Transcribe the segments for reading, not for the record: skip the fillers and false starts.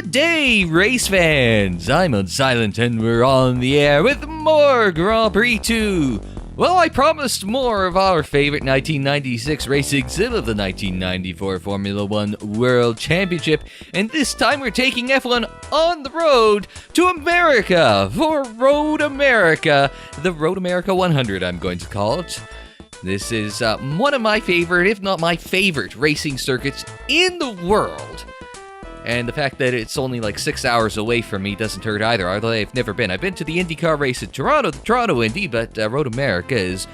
Good day, race fans! I'm Unsilent, and we're on the air with more Grand Prix 2. Well, I promised more of our favorite 1996 racing sim of the 1994 Formula One World Championship, and this time we're taking F1 on the road to America for Road America, the Road America 100 I'm going to call it. This is one of my favorite, if not my favorite, racing circuits in the world. And the fact that it's only like 6 hours away from me doesn't hurt either, although I've never been. I've been to the IndyCar race in Toronto, the Toronto Indy, but Road America is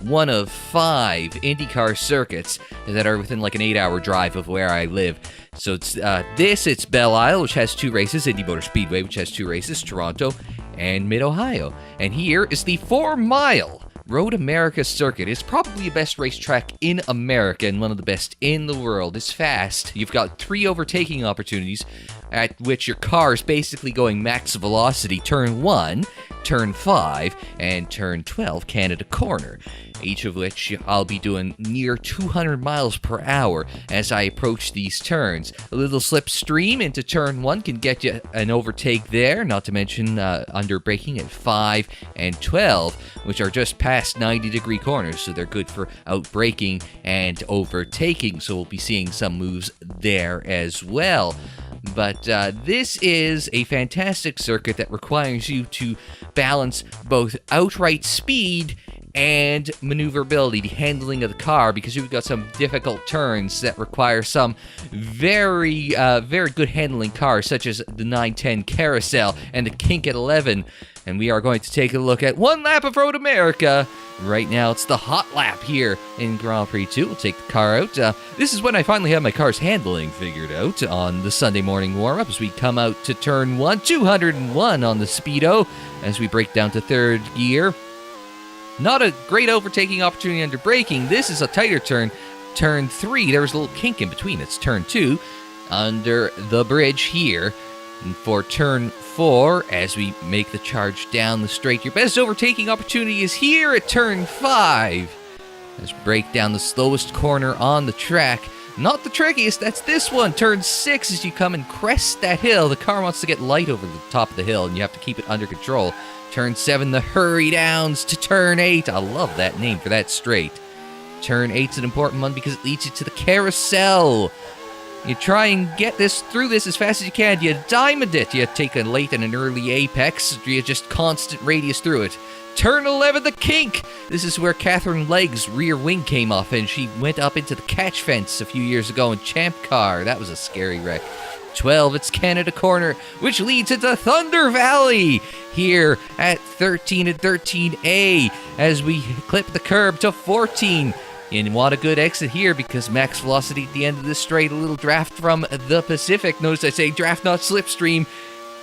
one of 5 IndyCar circuits that are within like an 8-hour drive of where I live. So it's Belle Isle, which has 2 races, Indy Motor Speedway, which has 2 races, Toronto, and Mid-Ohio. And here is the 4-mile Road America circuit. Is probably the best racetrack in America and one of the best in the world. It's fast. You've got 3 overtaking opportunities at which your car is basically going max velocity. Turn 1, Turn 5, and Turn 12, Canada Corner. Each of which I'll be doing near 200 miles per hour as I approach these turns. A little slipstream into Turn 1 can get you an overtake there, not to mention under braking at 5 and 12, which are just past 90-degree corners, so they're good for outbraking and overtaking, so we'll be seeing some moves there as well. But this is a fantastic circuit that requires you to balance both outright speed and maneuverability, the handling of the car, because you've got some difficult turns that require some very good handling cars, such as the 910 Carousel and the Kink at 11. And we are going to take a look at one lap of Road America. Right now, it's the hot lap here in Grand Prix 2. We'll take the car out. This is when I finally have my car's handling figured out on the Sunday morning warm-up as we come out to Turn 1, 201 on the Speedo as we break down to 3rd gear. Not a great overtaking opportunity under braking. This is a tighter turn. Turn 3, there was a little kink in between. It's Turn 2 under the bridge here. And for Turn 4, as we make the charge down the straight, your best overtaking opportunity is here at Turn 5. Let's break down the slowest corner on the track. Not the trickiest, that's this one. Turn 6, as you come and crest that hill. The car wants to get light over the top of the hill, and you have to keep it under control. Turn 7, the hurry downs to Turn 8. I love that name for that straight. Turn 8's an important one because it leads you to the carousel. You try and get through this as fast as you can. You diamond it. You take a late and an early apex. You just constant radius through it. Turn 11, the kink. This is where Catherine Legg's rear wing came off, and she went up into the catch fence a few years ago in Champ Car. That was a scary wreck. 12, it's Canada Corner, which leads into Thunder Valley here at 13 and 13A as we clip the curb to 14. And want a good exit here because max velocity at the end of this straight, a little draft from the Pacific. Notice I say draft, not slipstream.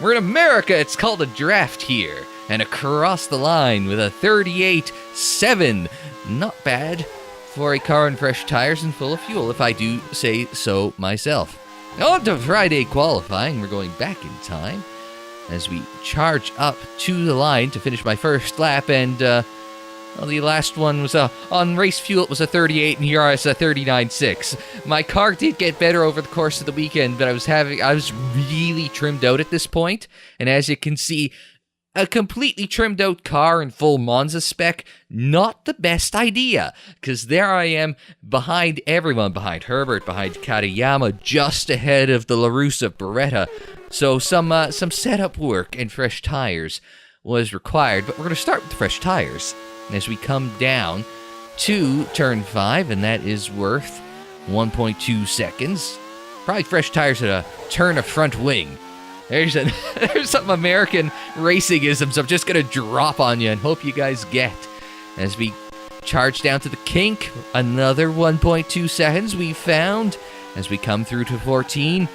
We're in America, it's called a draft here. And across the line with a 38.7. Not bad for a car on fresh tires and full of fuel, if I do say so myself. On to Friday qualifying, we're going back in time as we charge up to the line to finish my first lap, and well, the last one was on race fuel, it was a 38, and here it's a 39.6. My car did get better over the course of the weekend, but I was really trimmed out at this point, and as you can see, a completely trimmed out car in full Monza spec, not the best idea, because there I am behind everyone, behind Herbert, behind Katayama, just ahead of the LaRussa Beretta. So some setup work and fresh tires was required, but we're going to start with the fresh tires as we come down to Turn 5, and that is worth 1.2 seconds. Probably fresh tires at a turn of front wing. There's some American racing isms I'm just going to drop on you and hope you guys get. As we charge down to the kink, another 1.2 seconds we found as we come through to 14.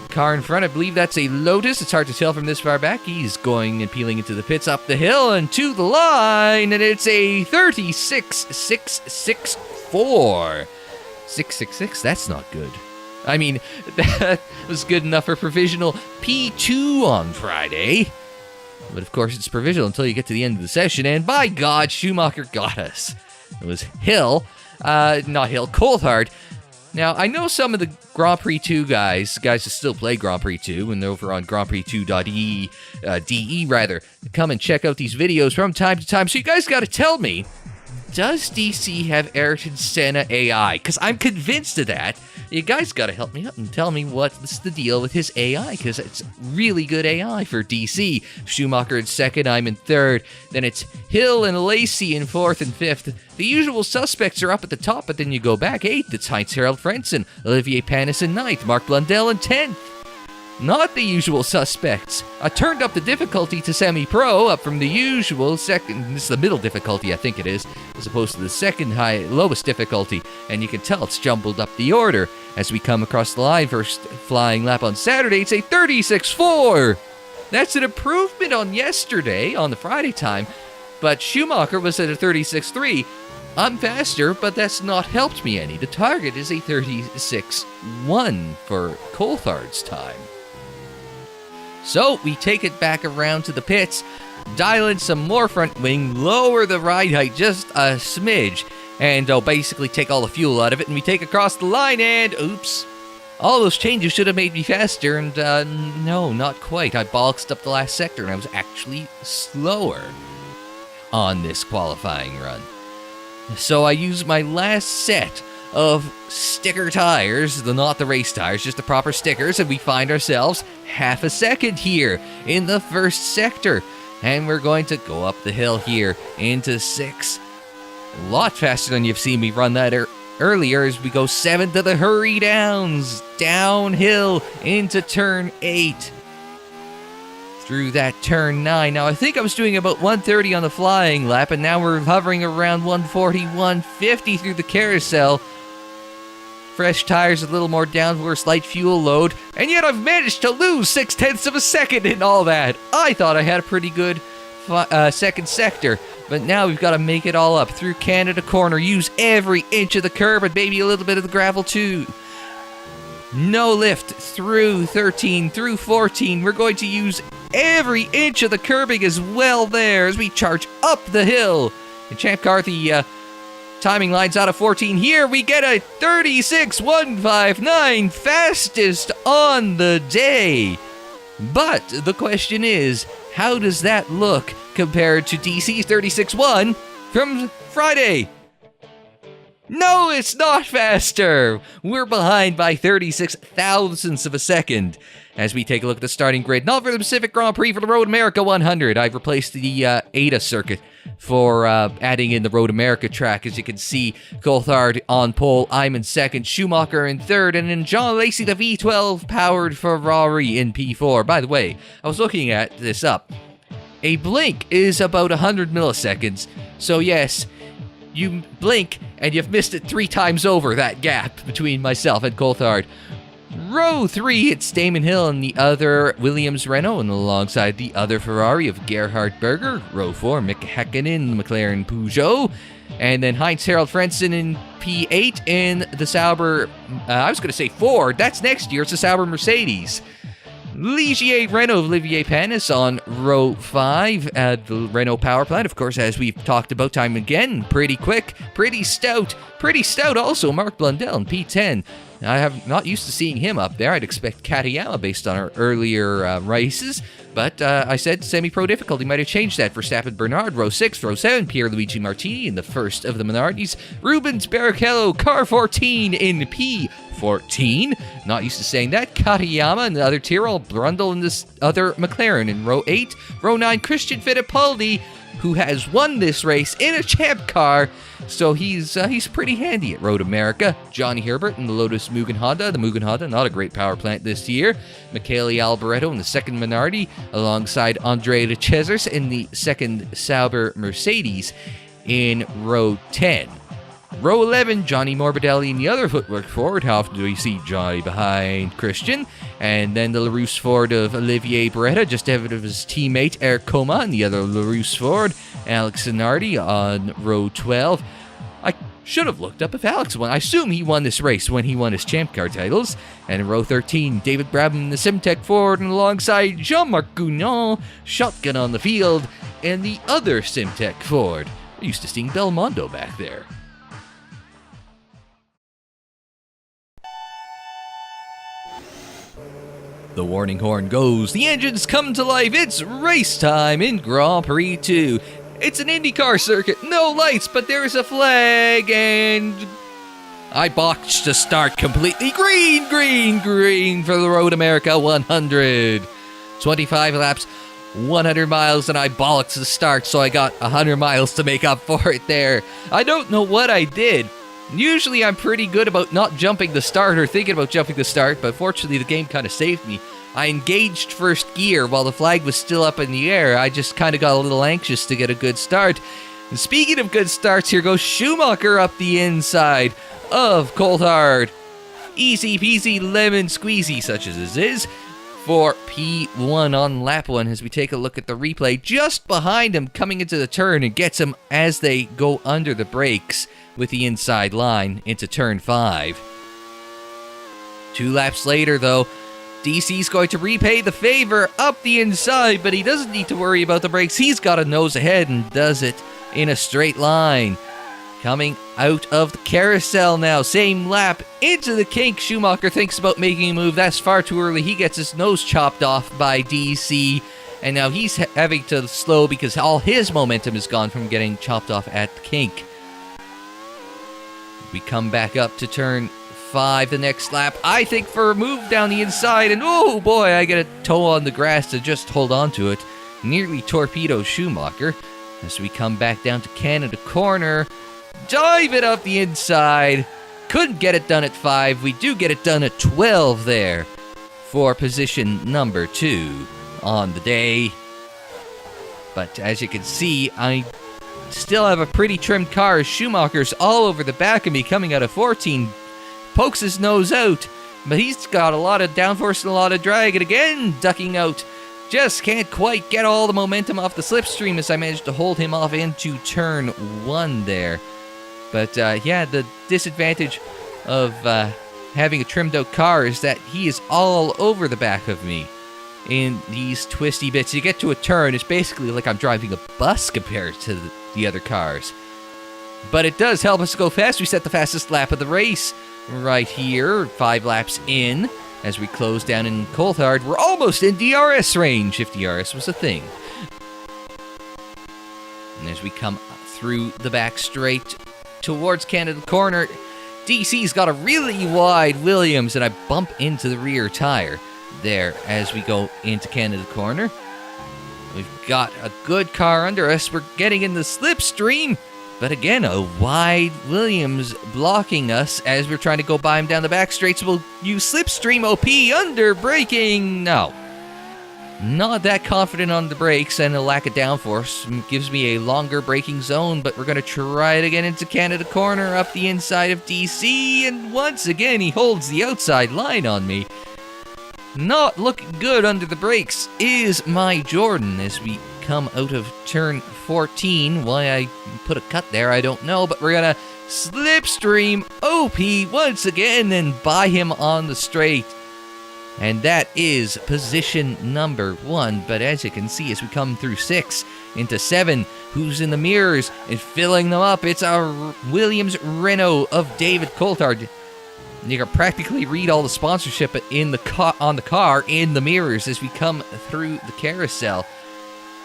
Car in front, I believe that's a Lotus. It's hard to tell from this far back. He's going and peeling into the pits up the hill and to the line, and it's a 36.664. 666, that's not good. I mean, that was good enough for provisional P2 on Friday. But of course, it's provisional until you get to the end of the session, and by God, Schumacher got us. It was Coulthard, Now, I know some of the Grand Prix 2 guys that still play Grand Prix 2, and they're over on grandprix2.de, rather, come and check out these videos from time to time. So you guys got to tell me, does DC have Ayrton Senna AI? Because I'm convinced of that. You guys got to help me out and tell me what's the deal with his AI, because it's really good AI for DC. Schumacher in second, I'm in third. Then it's Hill and Lacey in fourth and fifth. The usual suspects are up at the top, but then you go back. Eighth, it's Heinz-Harald Frentzen. Olivier Panis in ninth. Mark Blundell in 10th. Not the usual suspects. I turned up the difficulty to semi-pro, up from the usual second. This is the middle difficulty, I think it is, as opposed to the second lowest difficulty. And you can tell it's jumbled up the order. As we come across the line, first flying lap on Saturday, it's a 36.4. That's an improvement on yesterday, on the Friday time. But Schumacher was at a 36.3. I'm faster, but that's not helped me any. The target is a 36.1 for Coulthard's time. So we take it back around to the pits, dial in some more front wing, lower the ride height just a smidge, and basically take all the fuel out of it, and we take across the line, and oops. All those changes should have made me faster, and no, not quite. I bollocksed up the last sector, and I was actually slower on this qualifying run. So I used my last set of sticker tires, not the race tires, just the proper stickers, and we find ourselves half a second here in the first sector. And we're going to go up the hill here into 6. A lot faster than you've seen me run that earlier as we go 7 to the hurry downs, downhill into turn 8. Through that turn 9. Now, I think I was doing about 130 on the flying lap, and now we're hovering around 140, 150 through the carousel. Fresh tires, a little more downforce, slight fuel load, and yet I've managed to lose 0.6 of a second in all that. I thought I had a pretty good second sector, but now we've got to make it all up through Canada Corner, use every inch of the curb and maybe a little bit of the gravel too. No lift through 13, through 14. We're going to use every inch of the curbing as well there as we charge up the hill. And Champ Car, the timing lines out of 14 here. We get a 36.159, fastest on the day. But the question is, how does that look compared to DC's 36.1 from Friday? No, it's not faster. We're behind by 36 thousandths of a second. As we take a look at the starting grid, not for the Pacific Grand Prix, for the Road America 100. I've replaced the ADA circuit for adding in the Road America track. As you can see, Coulthard on pole, I'm in second, Schumacher in third, and then John Lacey, the V12 powered Ferrari in P4. By the way, I was looking at this up. A blink is about 100 milliseconds. So yes, you blink and you've missed it 3 times over, that gap between myself and Coulthard. Row 3, it's Damon Hill and the other Williams Renault, and alongside the other Ferrari of Gerhard Berger. Row 4, Mick Häkkinen, McLaren Peugeot. And then Heinz-Harald Frentzen in P8 in the Sauber, I was going to say Ford, that's next year, it's the Sauber Mercedes. Ligier Renault, Olivier Panis on row 5 at the Renault power plant. Of course, as we've talked about time again, pretty quick, pretty stout also, Mark Blundell in P10. I have not used to seeing him up there. I'd expect Katayama based on our earlier races, but I said semi-pro difficulty might have changed that. Verstappen Bernard, row 6, row 7, Pierluigi Martini in the first of the Minardis. Rubens Barrichello, car 14 in P14. Not used to saying that. Katayama in the other Tyrrell, Brundle in this other McLaren in row 8. Row 9, Christian Fittipaldi, who has won this race in a Champ Car, so he's pretty handy at Road America. Johnny Herbert in the Lotus Mugen Honda. The Mugen Honda, not a great power plant this year. Michele Alboreto in the second Minardi, alongside Andrea De Cesaris in the second Sauber Mercedes in row 10. Row 11, Johnny Morbidelli in the other footwork Ford. How often do we see Johnny behind Christian? And then the LaRousse Ford of Olivier Beretta, just ahead of his teammate Eric Coma in the other LaRousse Ford. Alex Zanardi on row 12. I should have looked up if Alex won. I assume he won this race when he won his Champ Car titles. And in row 13, David Brabham in the Simtech Ford, and alongside Jean-Marc Gounon, shotgun on the field, and the other Simtech Ford. I used to seeing Belmondo back there. The warning horn goes, the engines come to life, it's race time in Grand Prix 2. It's an IndyCar circuit, no lights, but there's a flag, and I botched the start completely. Green, green, green for the Road America 100. 25 laps, 100 miles, and I bollocked the start, so I got 100 miles to make up for it there. I don't know what I did. Usually I'm pretty good about not jumping the start or thinking about jumping the start, but fortunately the game kind of saved me. I engaged first gear while the flag was still up in the air. I just kind of got a little anxious to get a good start. And speaking of good starts, here goes Schumacher up the inside of Coulthard. Easy peasy lemon squeezy, such as this is, for P1 on lap 1 as we take a look at the replay. Just behind him coming into the turn and gets him as they go under the brakes with the inside line into turn 5. 2 laps later, though, DC's going to repay the favor up the inside, but he doesn't need to worry about the brakes. He's got a nose ahead and does it in a straight line. Coming out of the carousel now, same lap, into the kink. Schumacher thinks about making a move. That's far too early. He gets his nose chopped off by DC, and now he's having to slow because all his momentum is gone from getting chopped off at the kink. We come back up to turn 5 the next lap, I think, for a move down the inside, and oh boy, I get a toe on the grass to just hold on to it. Nearly torpedo Schumacher. As we come back down to Canada Corner, dive it up the inside. Couldn't get it done at 5. We do get it done at 12 there for position number 2 on the day. But as you can see, I still have a pretty trimmed car. Schumacher's all over the back of me coming out of 14. Pokes his nose out, but he's got a lot of downforce and a lot of drag, and again, ducking out. Just can't quite get all the momentum off the slipstream as I managed to hold him off into turn 1 there. But yeah, the disadvantage of having a trimmed out car is that he is all over the back of me in these twisty bits. You get to a turn, it's basically like I'm driving a bus compared to the other cars. But it does help us go fast. We set the fastest lap of the race right here, 5 laps in. As we close down in Coulthard, we're almost in DRS range, if DRS was a thing. And as we come through the back straight towards Canada Corner, DC's got a really wide Williams, and I bump into the rear tire there as we go into Canada Corner. We've got a good car under us. We're getting in the slipstream. But again, a wide Williams blocking us as we're trying to go by him down the back straight. So we'll use slipstream OP under braking. No. Not that confident on the brakes, and a lack of downforce gives me a longer braking zone. But we're going to try it again into Canada Corner up the inside of DC. And once again, he holds the outside line on me. Not looking good under the brakes is my Jordan as we come out of turn 14. Why I put a cut there, I don't know, but we're gonna slipstream OP once again and buy him on the straight. And that is position number 1. But as you can see, as we come through 6 into 7, who's in the mirrors and filling them up? It's our Williams Renault of David Coulthard. You can practically read all the sponsorship in the on the car in the mirrors as we come through the carousel.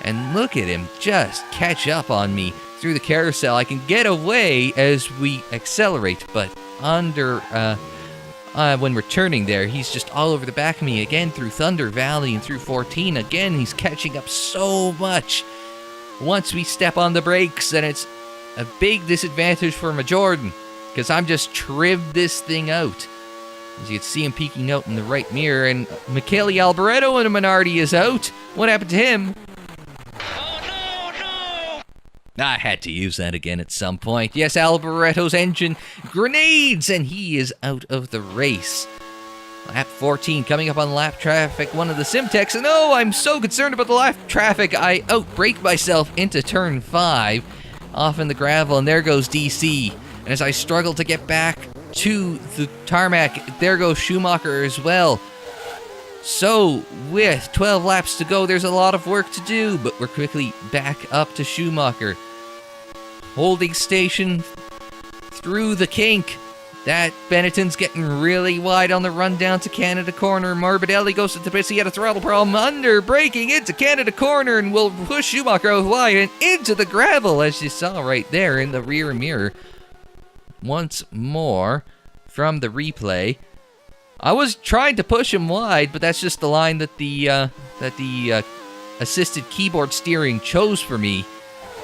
And look at him just catch up on me through the carousel. I can get away as we accelerate, but under when we're turning there, he's just all over the back of me again through Thunder Valley and through 14. Again, he's catching up so much. Once we step on the brakes, then it's a big disadvantage for my Jordan, because I'm just trimmed this thing out. As you can see him peeking out in the right mirror, and Michele Alboreto in a Minardi is out. What happened to him? I had to use that again at some point. Yes, Alboreto's engine grenades, and he is out of the race. Lap 14 coming up on lap traffic, one of the Simtex, and oh, I'm so concerned about the lap traffic, I outbrake myself into turn 5, off in the gravel, and there goes DC. And as I struggle to get back to the tarmac, there goes Schumacher as well. So, with 12 laps to go, there's a lot of work to do, but we're quickly back up to Schumacher. Holding station through the kink. That Benetton's getting really wide on the run down to Canada corner. Morbidelli goes into pits. He had a throttle problem. Under braking into Canada corner and will push Schumacher out wide and into the gravel, as you saw right there in the rear mirror. Once more from the replay. I was trying to push him wide, but that's just the line that the assisted keyboard steering chose for me.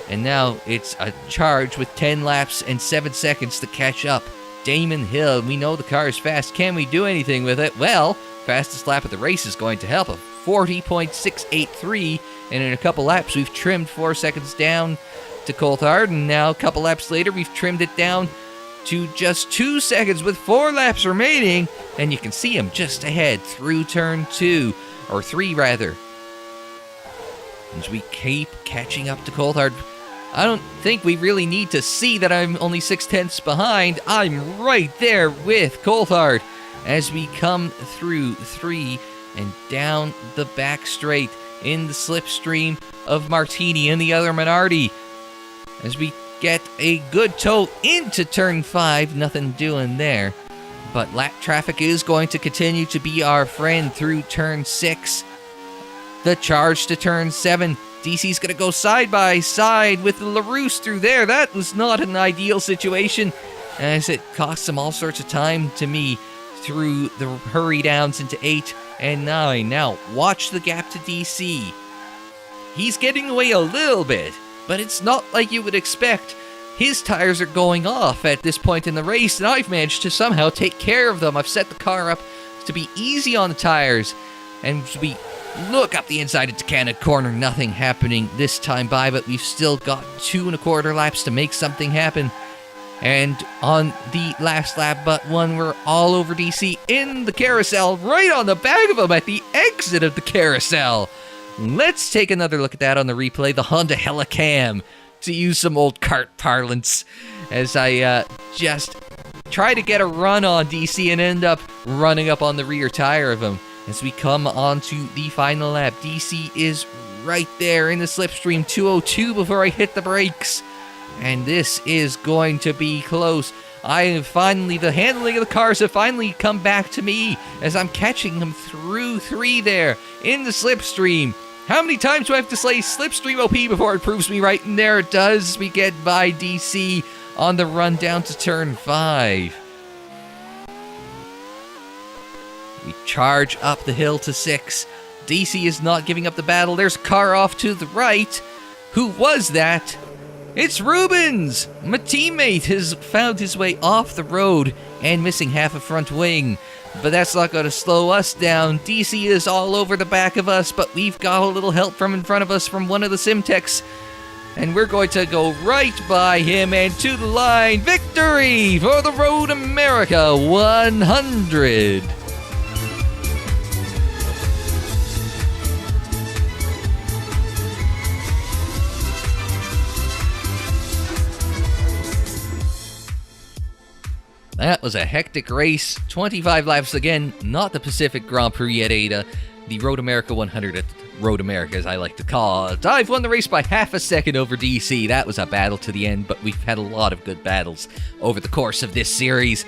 And now it's a charge with 10 laps and 7 seconds to catch up. Damon Hill, we know the car is fast. Can we do anything with it? Well, fastest lap of the race is going to help. A 40.683, and in a couple laps we've trimmed 4 seconds down to Coulthard, and now a couple laps later we've trimmed it down to just 2 seconds with 4 laps remaining, and you can see him just ahead through turn 2, or 3 rather. As we keep catching up to Coulthard, I don't think we really need to see that I'm only 6/10 behind. I'm right there with Coulthard as we come through 3 and down the back straight in the slipstream of Martini and the other Minardi. As we get a good tow into turn 5, nothing doing there. But lap traffic is going to continue to be our friend through turn 6. The charge to turn 7. DC's going to go side by side with LaRousse through there. That was not an ideal situation, as it cost him all sorts of time to me through the hurry downs into 8 and 9. Now, watch the gap to DC. He's getting away a little bit, but it's not like you would expect. His tires are going off at this point in the race, and I've managed to somehow take care of them. I've set the car up to be easy on the tires, and we look up the inside into Canada corner. Nothing happening this time by, but we've still got 2 1/4 laps to make something happen. And on the last lap but one, we're all over DC in the carousel, right on the back of him at the exit of the carousel. Let's take another look at that on the replay. The Honda Helicam, to use some old kart parlance, as I just try to get a run on DC and end up running up on the rear tire of him. As we come on to the final lap, DC is right there in the slipstream, 2:02 before I hit the brakes. And this is going to be close. The handling of the cars have finally come back to me as I'm catching him through 3 there in the slipstream. How many times do I have to say slipstream OP before it proves me right? And there it does. We get by DC on the run down to turn 5. We charge up the hill to 6. DC is not giving up the battle. There's a car off to the right. Who was that? It's Rubens! My teammate has found his way off the road and missing half a front wing. But that's not going to slow us down. DC is all over the back of us, but we've got a little help from in front of us from one of the Simtecs. And we're going to go right by him and to the line. Victory for the Road America 100! That was a hectic race. 25 laps again, not the Pacific Grand Prix at Ada. The Road America 100 at Road America, as I like to call it. I've won the race by half a second over DC. That was a battle to the end, but we've had a lot of good battles over the course of this series.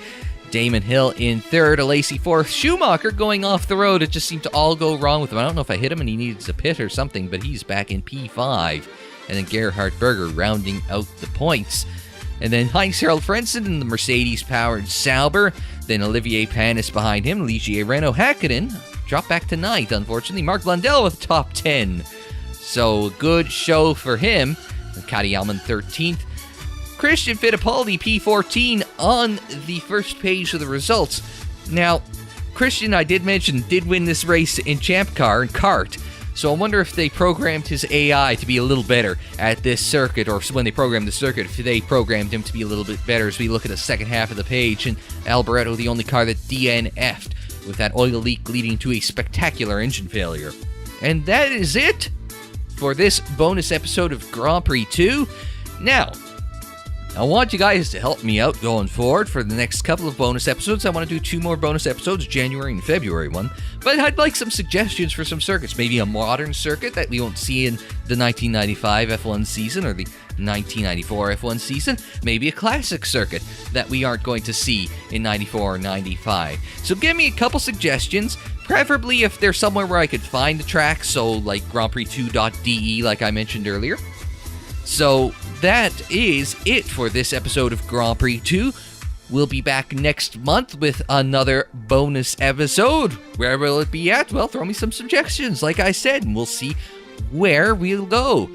Damon Hill in 3rd, Alesi 4th. Schumacher going off the road. It just seemed to all go wrong with him. I don't know if I hit him and he needed to pit or something, but he's back in P5. And then Gerhard Berger rounding out the points. And then Heinz-Harald Frentzen in the Mercedes-powered Sauber. Then Olivier Panis behind him. Ligier Renault Hakkinen dropped back to 9th, unfortunately. Mark Blundell with top 10. So, good show for him. Kati Allman 13th. Christian Fittipaldi P14 on the first page of the results. Now, Christian, I did mention, did win this race in Champ Car and kart. So I wonder if they programmed his AI to be a little better at this circuit, or when they programmed the circuit, if they programmed him to be a little bit better as we look at the second half of the page. And Alboreto, the only car that DNF'd, with that oil leak leading to a spectacular engine failure. And that is it for this bonus episode of Grand Prix 2. Now, I want you guys to help me out going forward for the next couple of bonus episodes. I want to do 2 more bonus episodes, January and February one. But I'd like some suggestions for some circuits. Maybe a modern circuit that we won't see in the 1995 F1 season or the 1994 F1 season. Maybe a classic circuit that we aren't going to see in 94 or 95. So give me a couple suggestions. Preferably if they're somewhere where I could find the track. So like grandprix2.de like I mentioned earlier. So that is it for this episode of Grand Prix 2. We'll be back next month with another bonus episode. Where will it be at? Well, throw me some suggestions, like I said, and we'll see where we'll go.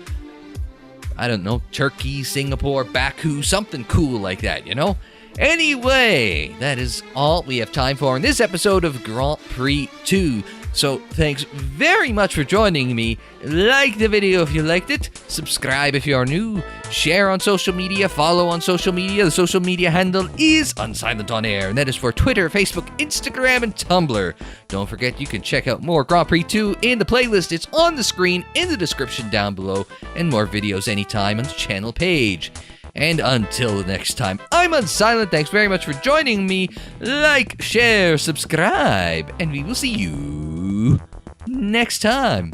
I don't know, Turkey, Singapore, Baku, something cool like that, you know? Anyway, that is all we have time for in this episode of Grand Prix 2. So, thanks very much for joining me. Like the video if you liked it. Subscribe if you are new. Share on social media. Follow on social media. The social media handle is Unsilent On Air, and that is for Twitter, Facebook, Instagram, and Tumblr. Don't forget you can check out more Grand Prix 2 in the playlist. It's on the screen in the description down below, and more videos anytime on the channel page. And until the next time, I'm Unsilent. Thanks very much for joining me. Like, share, subscribe, and we will see you next time.